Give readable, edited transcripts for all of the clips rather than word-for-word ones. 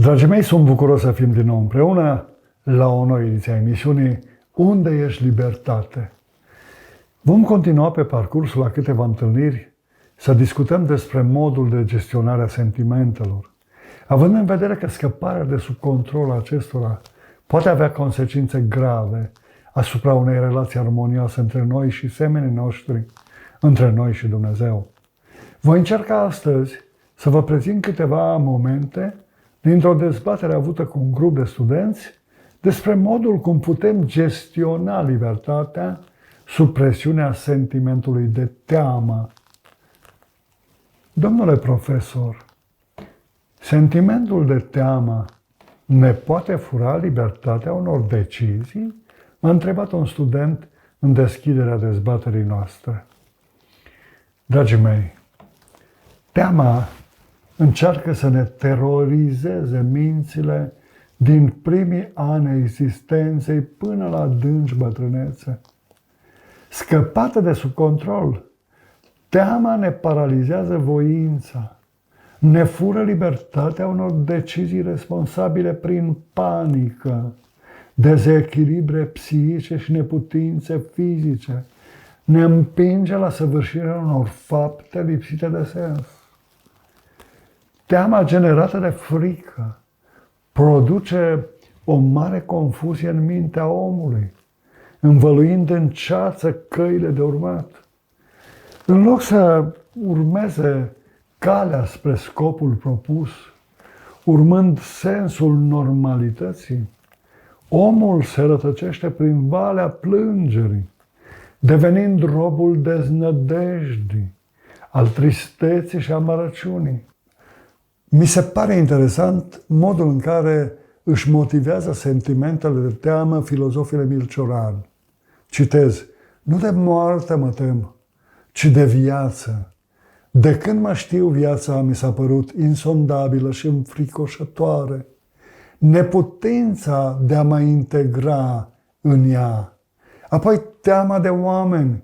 Dragii mei, sunt bucuros să fim din nou împreună la o nouă ediție a emisiunii Unde ești libertate? Vom continua pe parcursul la câteva întâlniri să discutăm despre modul de gestionare a sentimentelor, având în vedere că scăparea de sub control acestora poate avea consecințe grave asupra unei relații armonioase între noi și semenii noștri, între noi și Dumnezeu. Voi încerca astăzi să vă prezint câteva momente dintr-o dezbatere avută cu un grup de studenți despre modul cum putem gestiona libertatea sub presiunea sentimentului de teamă. Domnule profesor, sentimentul de teamă ne poate fura libertatea unor decizii? M-a întrebat un student în deschiderea dezbaterii noastre. Dragii mei, teama încearcă să ne terorizeze mințile din primii ani ai existenței până la adânci bătrânețe. Scăpată de sub control, teama ne paralizează voința, ne fură libertatea unor decizii responsabile prin panică, dezechilibre psihice și neputințe fizice, ne împinge la săvârșirea unor fapte lipsite de sens. Teama generată de frică produce o mare confuzie în mintea omului, învăluind în ceață căile de urmat. În loc să urmeze calea spre scopul propus, urmând sensul normalității, omul se rătăcește prin valea plângerii, devenind robul deznădejdii, al tristeții și amărăciunii. Mi se pare interesant modul în care își motivează sentimentele de teamă filozoful Emil Cioran. Citez: nu de moarte mă tem, ci de viață. De când mă știu, viața mi s-a părut insondabilă și înfricoșătoare. Neputința de a mă integra în ea. Apoi teama de oameni,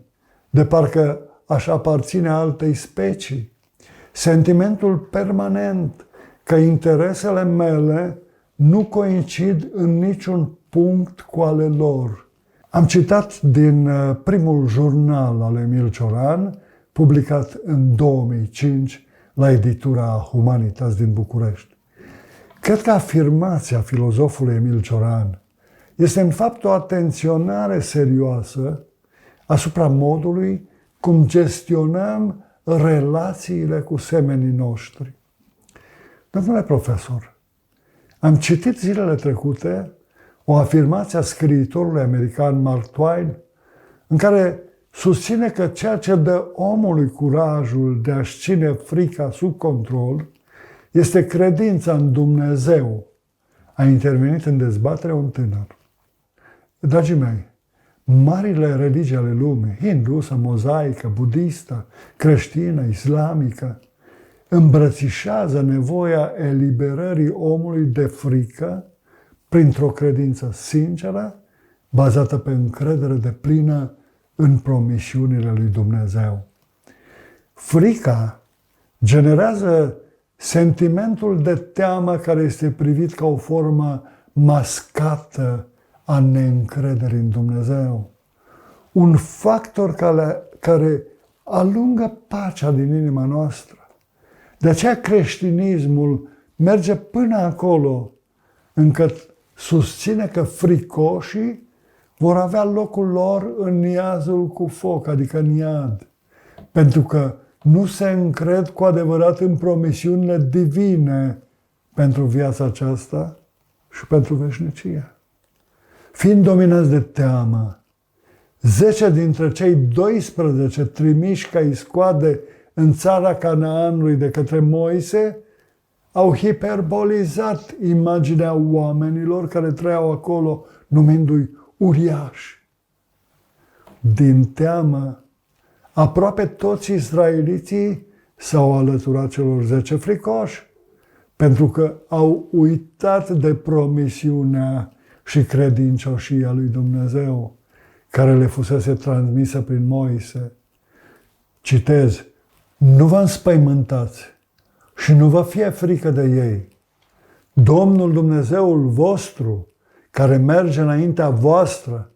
de parcă aș aparține altei specii. Sentimentul permanent că interesele mele nu coincid în niciun punct cu ale lor. Am citat din primul jurnal al Emil Cioran, publicat în 2005 la editura Humanitas din București. Cred că afirmația filozofului Emil Cioran este în fapt o atenționare serioasă asupra modului cum gestionăm relațiile cu semenii noștri. Domnule profesor, am citit zilele trecute o afirmație a scriitorului american Mark Twain, în care susține că ceea ce dă omului curajul de a-și ține frica sub control este credința în Dumnezeu. A intervenit în dezbatere un tânăr. Dragii mei, marile religii ale lumii, hindusă, mozaică, budistă, creștină, islamică, îmbrățișează nevoia eliberării omului de frică printr-o credință sinceră, bazată pe încredere deplină în promisiunile lui Dumnezeu. Frica generează sentimentul de teamă care este privit ca o formă mascată a neîncrederii în Dumnezeu. Un factor care alungă pacea din inima noastră. De aceea creștinismul merge până acolo încât susține că fricoșii vor avea locul lor în iazul cu foc, adică în iad. Pentru că nu se încred cu adevărat în promisiunile divine pentru viața aceasta și pentru veșnicie. Fiind dominați de teamă, 10 dintre cei 12 trimiși ca iscoade în țara Canaanului de către Moise au hiperbolizat imaginea oamenilor care trăiau acolo, numindu-i uriași. Din teamă, aproape toți israeliții s-au alăturat celor 10 fricoși, pentru că au uitat de promisiunea și credincioșia lui Dumnezeu, care le fusese transmisă prin Moise. Citez: nu vă înspăimântați și nu vă fie frică de ei, Domnul Dumnezeul vostru, care merge înaintea voastră,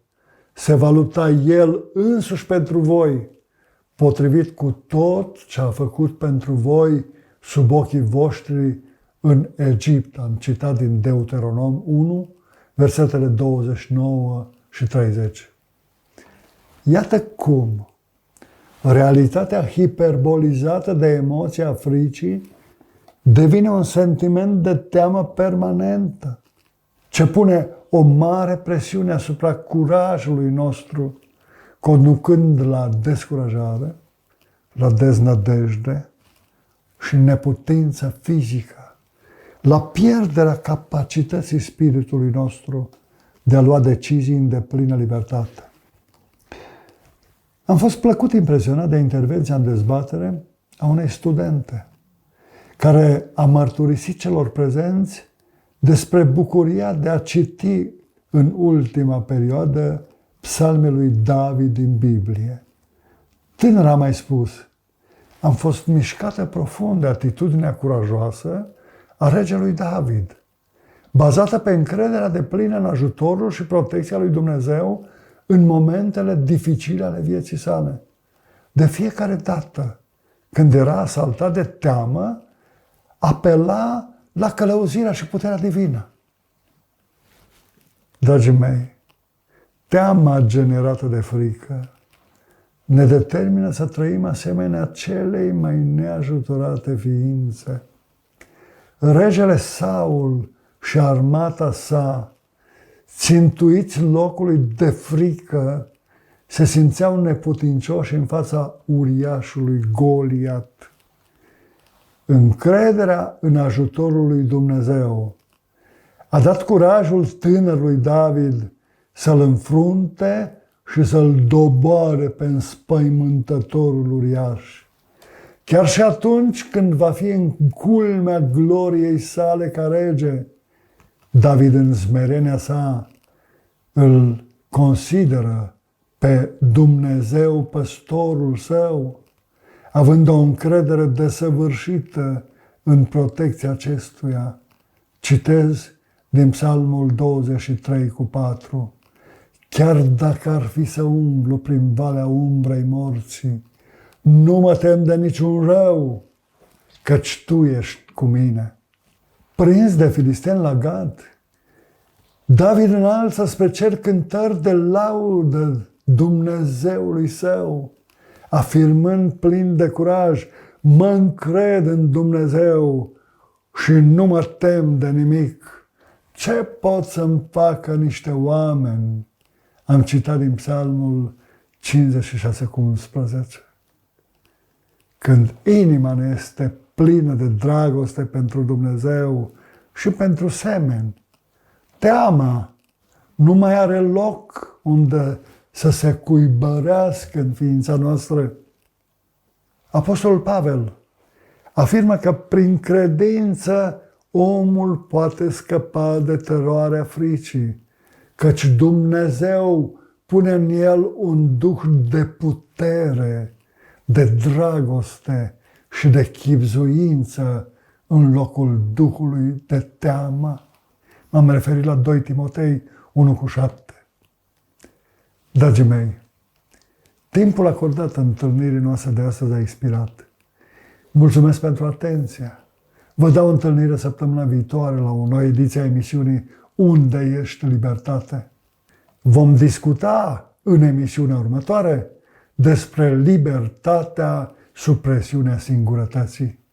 se va lupta El însuși pentru voi, potrivit cu tot ce a făcut pentru voi sub ochii voștri în Egipt. Am citat din Deuteronom 1, versetele 29 și 30. Iată cum realitatea hiperbolizată de emoția fricii devine un sentiment de teamă permanentă, ce pune o mare presiune asupra curajului nostru, conducând la descurajare, la deznădejde și neputință fizică, la pierderea capacității spiritului nostru de a lua decizii în deplină libertate. Am fost plăcut impresionat de intervenția în dezbatere a unei studente, care a mărturisit celor prezenți despre bucuria de a citi în ultima perioadă psalmii lui David din Biblie. Tânăra a mai spus: am fost mișcată profund de atitudinea curajoasă a regelui David, bazată pe încrederea deplină în ajutorul și protecția lui Dumnezeu în momentele dificile ale vieții sale. De fiecare dată când era asaltat de teamă, apela la călăuzirea și puterea divină. Dragii mei, teama generată de frică ne determină să trăim asemenea celei mai neajutorate ființe. Regele Saul și armata sa, țintuiți locului de frică, se simțeau neputincioși în fața uriașului Goliat. Încrederea în ajutorul lui Dumnezeu a dat curajul tânărului David să-l înfrunte și să-l doboare pe înspăimântătorul uriaș. Chiar și atunci când va fi în culmea gloriei sale ca rege, David în smerenia sa îl consideră pe Dumnezeu păstorul său, având o încredere desăvârșită în protecția acestuia. Citez din Psalmul 23:4. Chiar dacă ar fi să umblu prin valea umbrei morții, nu mă tem de niciun rău, căci Tu ești cu mine. Prins de filisteni la Gad, David înalță spre cer cântări de laudă Dumnezeului său, afirmând plin de curaj: mă încred în Dumnezeu și nu mă tem de nimic. Ce pot să-mi facă niște oameni? Am citat din Psalmul 56:11. Când inima ne este plină de dragoste pentru Dumnezeu și pentru semeni, teama nu mai are loc unde să se cuibărească în ființa noastră. Apostolul Pavel afirmă că prin credință omul poate scăpa de teroarea fricii, căci Dumnezeu pune în el un duh de putere, de dragoste și de chibzuință în locul duhului de teamă. M-am referit la 2 Timotei 1:7. Dragii mei, timpul acordat întâlnirii noastre de astăzi a expirat. Mulțumesc pentru atenție. Vă dau întâlnire săptămâna viitoare la o nouă ediție a emisiunii Unde ești libertate? Vom discuta în emisiunea următoare despre libertatea sub presiunea singurătății.